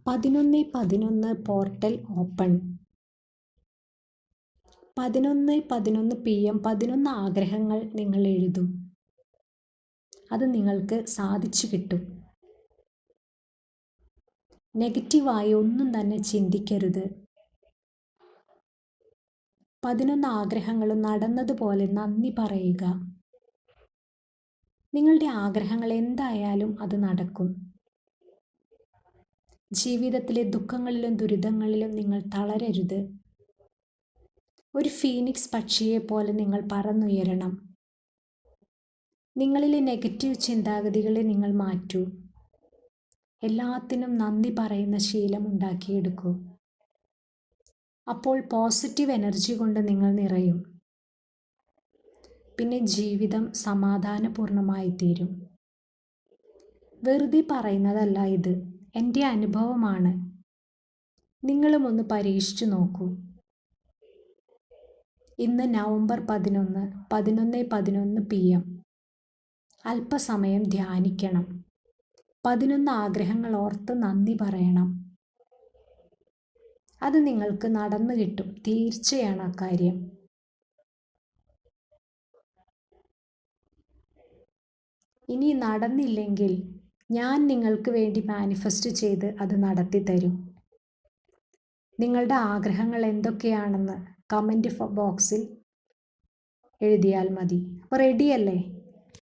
11:11 portal open. 11:11 PM 11 ആഗ്രഹങ്ങൾ നിങ്ങൾ എഴുതും. അത് നിങ്ങൾക്ക് സാധിച്ചു കിട്ടും. നെഗറ്റീവായി ഒന്നും തന്നെ ചിന്തിക്കരുത്. 11 ആഗ്രഹങ്ങളും നടന്നതുപോലെ നന്ദി പറയുക. നിങ്ങളുടെ ആഗ്രഹങ്ങൾ എന്തായാലും അത് നടക്കും. ജീവിതത്തിലെ ദുഃഖങ്ങളിലും ദുരിതങ്ങളിലും നിങ്ങൾ തളരരുത്. ഒരു ഫീനിക്സ് പക്ഷിയെ പോലെ നിങ്ങൾ പറന്നുയരണം. നിങ്ങളിലെ നെഗറ്റീവ് ചിന്താഗതികളെ നിങ്ങൾ മാറ്റൂ. എല്ലാത്തിനും നന്ദി പറയുന്ന ശീലം ഉണ്ടാക്കിയെടുക്കൂ. അപ്പോൾ പോസിറ്റീവ് എനർജി കൊണ്ട് നിങ്ങൾ നിറയും. പിന്നെ ജീവിതം സമാധാനപൂർണമായി തീരും. വെറുതെ പറയുന്നതല്ല ഇത്. എൻ്റെ അനുഭവമാണ്. നിങ്ങളും ഒന്ന് പരീക്ഷിച്ചു നോക്കൂ. ഇന്ന് നവംബർ 11, 11:11 PM. അല്പസമയം ധ്യാനിക്കണം. 11 ആഗ്രഹങ്ങൾ ഓർത്ത് നന്ദി പറയണം. അത് നിങ്ങൾക്ക് നടന്നു കിട്ടും. തീർച്ചയാണ് അക്കാര്യം. ഇനി നടന്നില്ലെങ്കിൽ ഞാൻ നിങ്ങൾക്ക് വേണ്ടി മാനിഫെസ്റ്റ് ചെയ്ത് അത് നടത്തി തരും. നിങ്ങളുടെ ആഗ്രഹങ്ങൾ എന്തൊക്കെയാണെന്ന് കമൻറ്റ് ബോക്സിൽ എഴുതിയാൽ മതി. അപ്പോൾ റെഡിയല്ലേ?